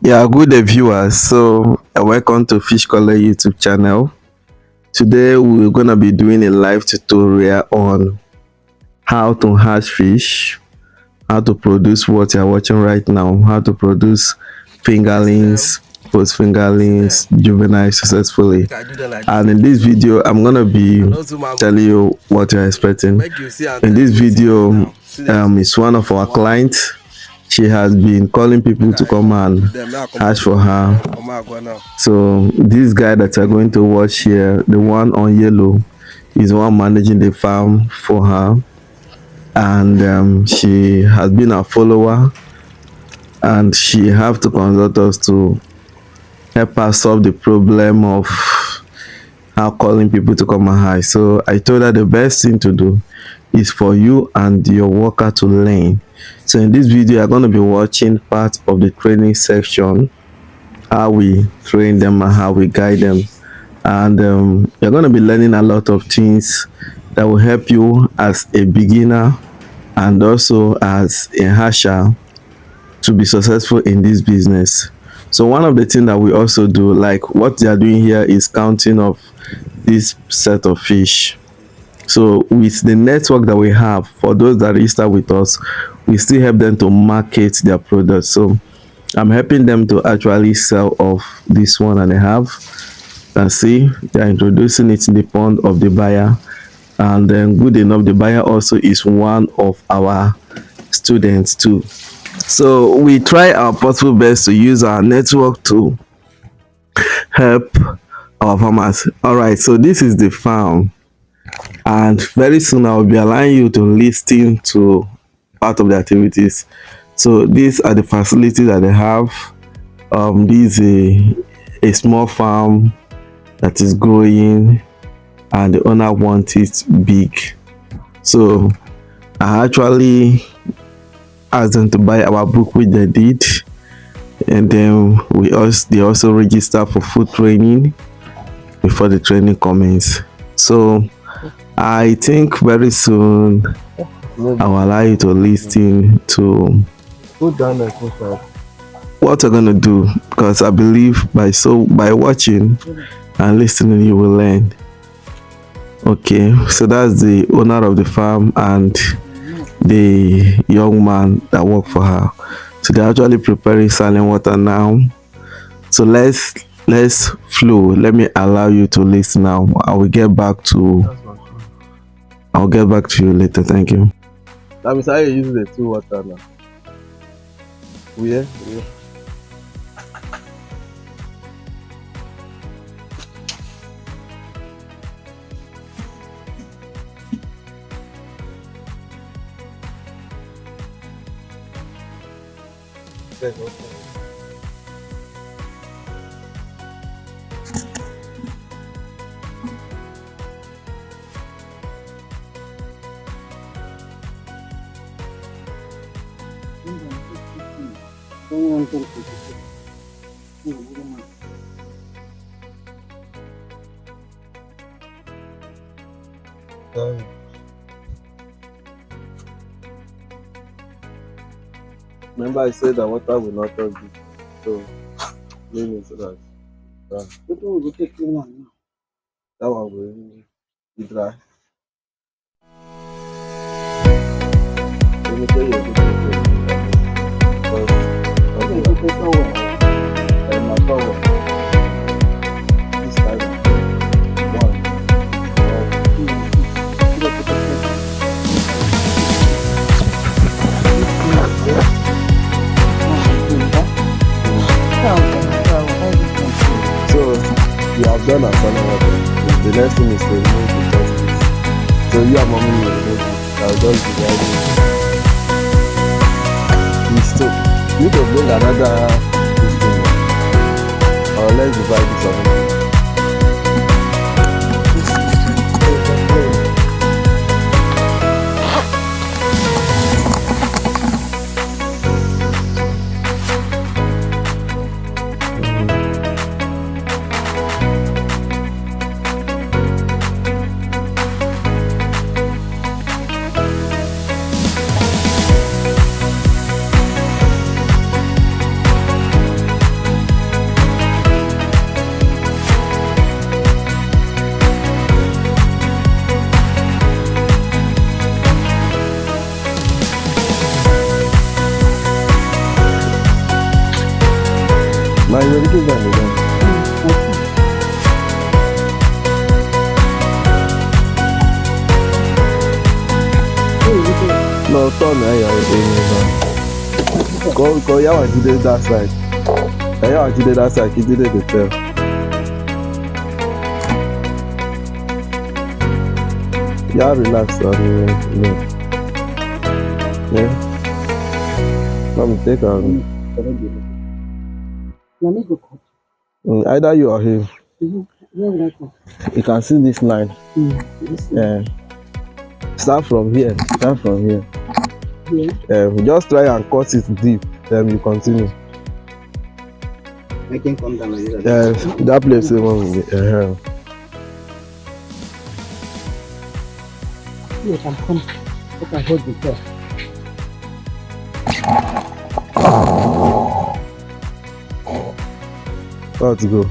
Yeah, good day viewers. So, welcome to Fish Color YouTube channel. Today, we're gonna be doing a live tutorial on how to hatch fish, how to produce what you're watching right now, how to produce fingerlings, post fingerlings, juveniles successfully. And in this video, I'm gonna be telling you what you're expecting. In this video, it's one of our clients. She has been calling people to come and ask for her. So this guy that you're going to watch here, the one on yellow, is one managing the farm for her, and she has been a follower, and she have to consult us to help her solve the problem of her calling people to come and hire. So I told her the best thing to do is for you and your worker to learn. So in this video, you're going to be watching part of the training section, how we train them and how we guide them, and you're going to be learning a lot of things that will help you as a beginner and also as a hatcher to be successful in this business. So one of the things that we also do, like what they are doing here, is counting of this set of fish. So with the network that we have, for those that register with us, we still help them to market their products. So I'm helping them to actually sell off this one and a half. And see, they're introducing it in the pond of the buyer. And then good enough, the buyer also is one of our students too. So we try our possible best to use our network to help our farmers. All right, so this is the farm, and very soon I will be allowing you to listen to part of the activities. So these are the facilities that they have. This is a small farm that is growing, and the owner wants it big. So I actually asked them to buy our book, which they did, and then they also register for food training before the training commences. So I think very soon I will allow you to listen to what you're gonna do, because I believe by watching and listening you will learn. Okay, so that's the owner of the farm and the young man that work for her. So they're actually preparing saline water now. So let's flow. Let me allow you to listen now. I'll get back to you later. Thank you. That means I use the two water now. Yeah. Okay. Remember, I said that water will not touch it, so leave it so that that one will take too long. That one will be dry. Let me tell you a good this time, one. So you have done a saline water. The next thing is to remove the justice. So you and mommy will remove it. I'll just be guiding. You need to bring another this thing, or let's divide this up. Now you already give them again. No, turn go, yeah, I did that side. Yeah, I did that side. He did it the tail. Yeah, relax. Yeah. Let me take on. Either you or him. You can see this line. Yeah. Start from here. Just try and cut it deep. Then you continue. I can come down like that. Yes, that place is one. You can come. You can hold the tail. Let's go.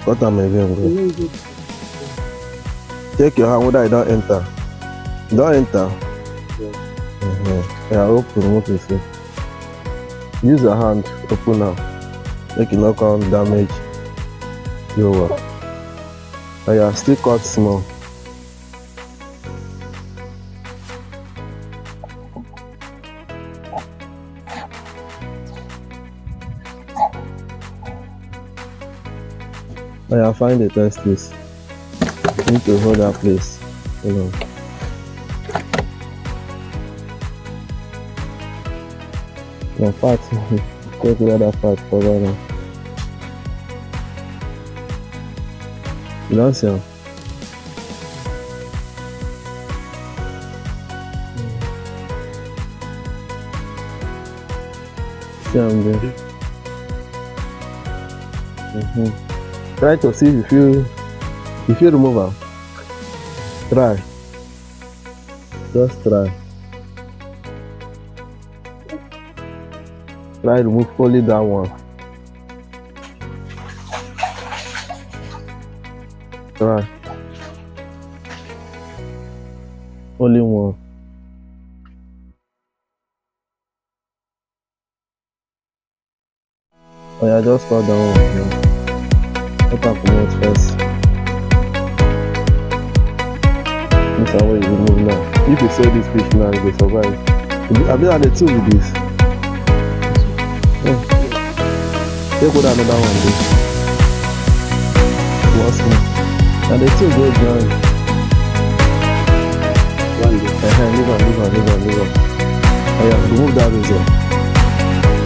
Cut them again. Go. Take your hand whether I don't enter. Don't enter. Yeah, open what you see. Use your hand, open now. Make it not come damage your work. And you still cut small. And you find the test piece. You need to hold that place. You know. The fat, take the other fat for that. You don't see him? See him there. Try to see if you remove them. Try. Just try. Try to remove only that one. Try. Only one. Oh yeah, just fall down one. Let her promote first. This is how you remove now. If you sell this fish now, you will survive. I mean, the two with this. Take out another one there. Once more. And the two go down. One day. Leave on. Oh yeah, remove that result.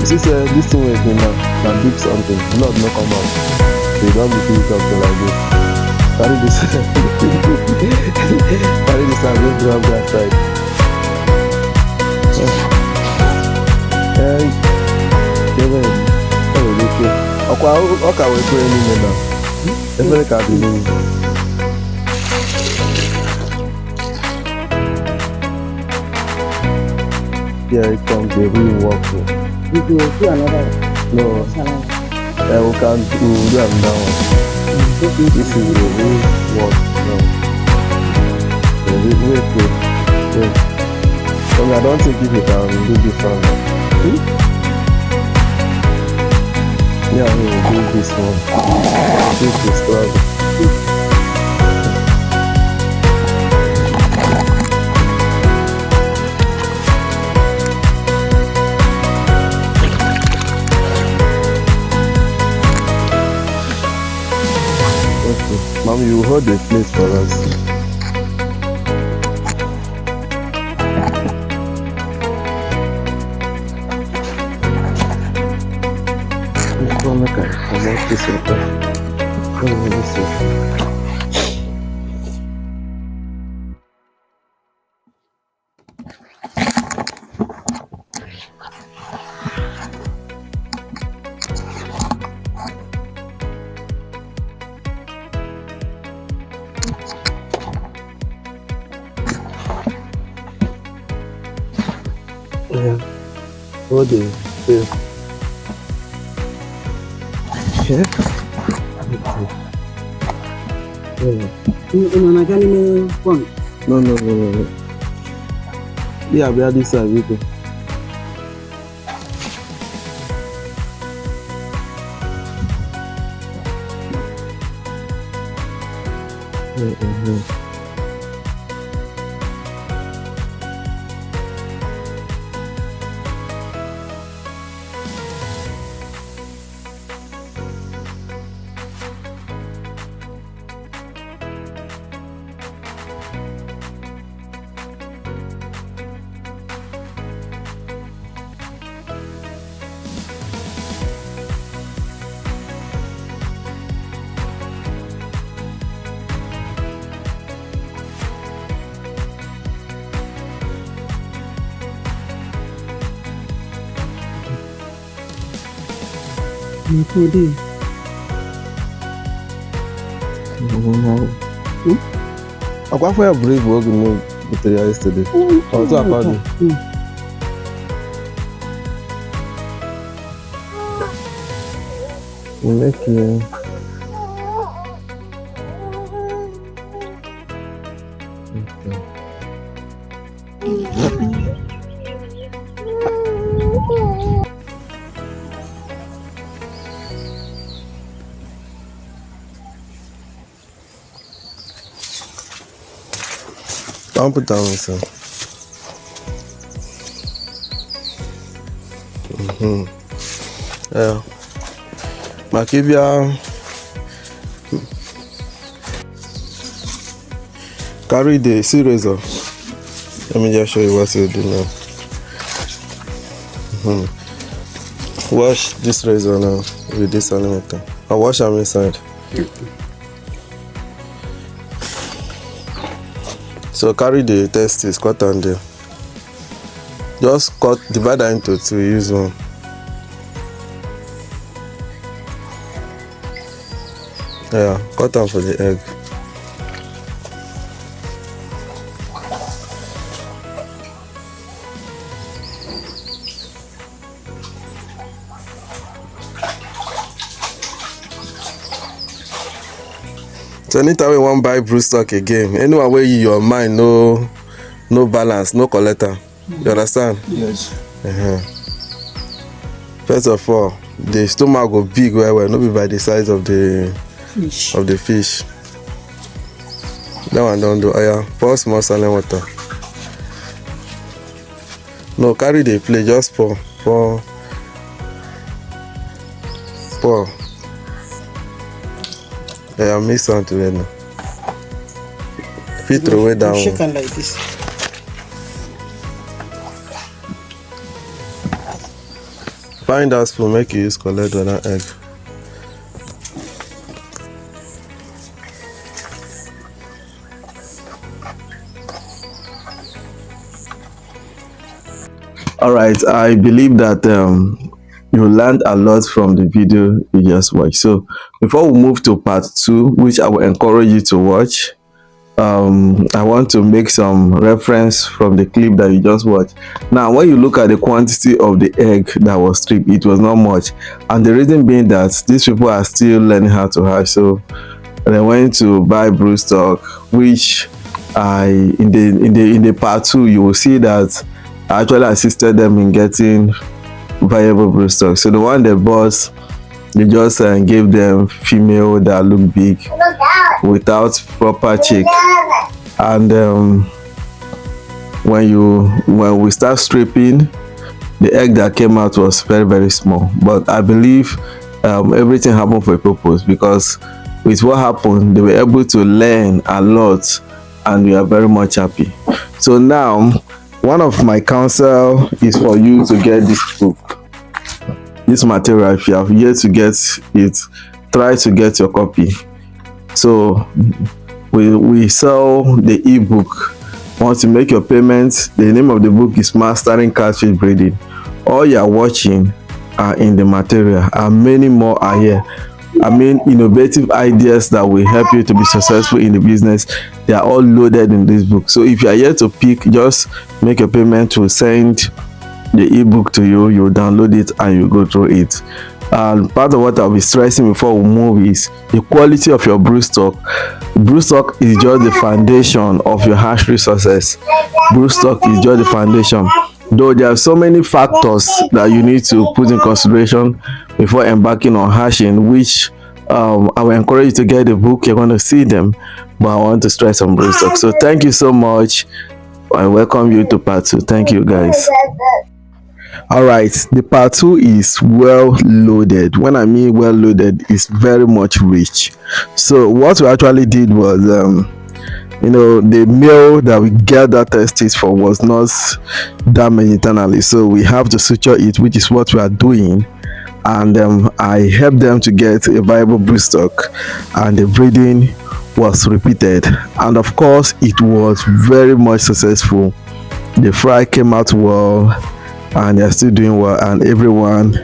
You see, this thing is now can dip something. Blood no come out. So you don't be doing something like this. Carry this. Carry this and go grab that side. Hey, give it. Okay, we're playing now. It's very convenient. Yeah, it comes the real work. You do another one. No, we can do another one. This is the real work now. Wait. I don't think if you can do this one. Yeah, we will do this one. This is struggle. Okay. Mom, you hold the place for us. This yeah, hold it. Yeah. No. Yeah, we are this side. We go. Akwa for brave work no material yesterday. Or to according. Make you. I'll put down so. Yeah. Makibia carry the sea razor. Let me just show you what you do now. Wash this razor now with this water. I'll wash them inside. So carry the testes, cut on there. Just cut, divide that into two, use one. Yeah, cut them for the egg. So anytime we want buy broodstock again, anywhere where your mind no balance, no collector. You understand? Yes. First of all, the stomach go big well, not be by the size of the fish. That one don't do. Pour small saline water. No, carry the plate, just pour. Yeah, mix on together. Fit throw it down. Shake it like this. Find that spoon, make you use collect on that egg. Alright, I believe that you learned a lot from the video you just watched. So before we move to part 2, which I will encourage you to watch, I want to make some reference from the clip that you just watched. Now when you look at the quantity of the egg that was stripped, it was not much, and the reason being that these people are still learning how to hatch. So they went to buy broodstock, which in the part 2 you will see that I actually assisted them in getting viable broodstock. So the one they bought, they just gave them female that look big without proper chick. And when we start stripping, the egg that came out was very, very small. But I believe everything happened for a purpose, because with what happened, they were able to learn a lot, and we are very much happy. So now, one of my counsel is for you to get this book, this material. If you have yet to get it, try to get your copy. So we sell the ebook. Once you make your payments, the name of the book is Mastering Catfish Breeding. All you are watching are in the material, and many more are here. I mean, innovative ideas that will help you to be successful in the business, they are all loaded in this book. So if you are yet to pick, just make a payment to send the ebook to you. You download it and you go through it. And part of what I'll be stressing before we move is the quality of your broodstock. Broodstock is just the foundation of your hatchery success. Broodstock is just the foundation. Though there are so many factors that you need to put in consideration before embarking on hatching, which I will encourage you to get the book. You're going to see them. but I want to try some broodstock. So thank you so much. I welcome you to part 2. Thank you guys. All right, the part 2 is well loaded. When I mean well loaded, it's very much rich. So what we actually did was the meal that we gathered testes for was not damaged internally, so we have to suture it, which is what we are doing. And I helped them to get a viable broodstock, and the breeding was repeated, and of course it was very much successful. The fry came out well, and they're still doing well, and everyone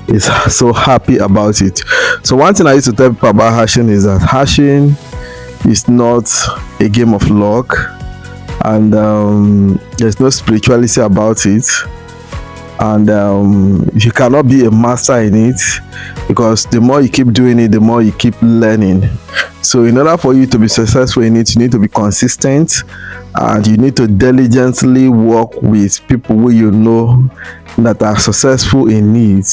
is so happy about it. So one thing I used to tell people about hashing is that hashing is not a game of luck, and there's no spirituality about it, and you cannot be a master in it, because the more you keep doing it, the more you keep learning. So in order for you to be successful in it, you need to be consistent, and you need to diligently work with people who you know that are successful in it,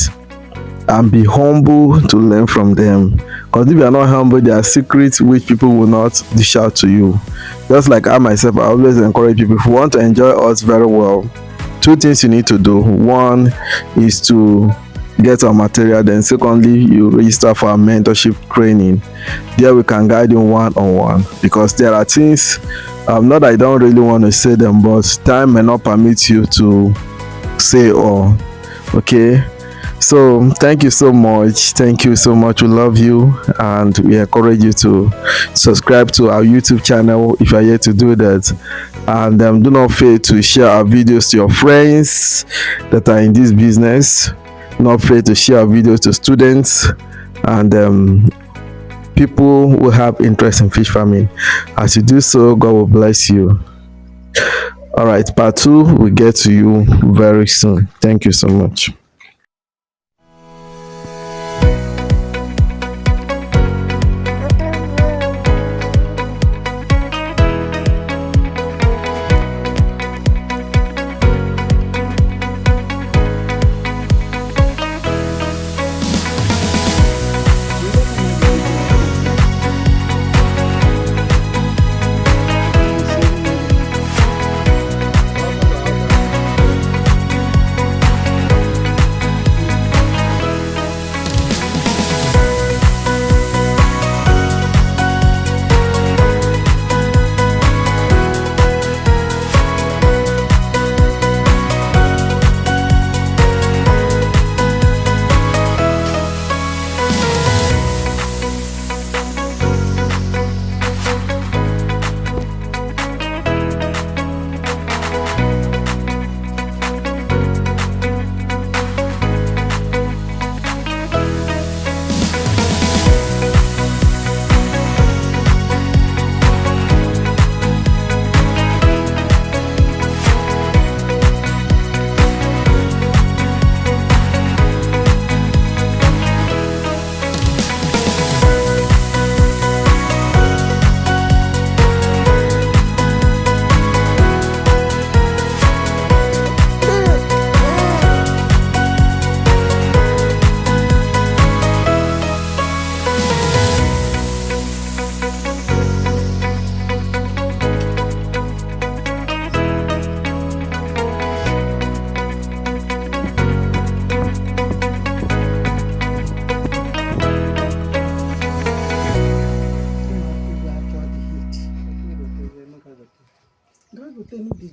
and be humble to learn from them. Because if you are not humble, there are secrets which people will not dish out to you. Just like I myself, I always encourage people, if you want to enjoy us very well, 2 things you need to do. One is to get our material, then secondly, you register for our mentorship training. There we can guide you one-on-one, because there are things, not that I don't really want to say them, but time may not permit you to say all. Okay, so thank you so much. Thank you so much. We love you, and we encourage you to subscribe to our YouTube channel if you are yet to do that. And do not fail to share our videos to your friends that are in this business. Not fail to share our videos to students and people who have interest in fish farming. As you do so, God will bless you. All right, part 2 will get to you very soon. Thank you so much.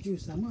Juice, I'm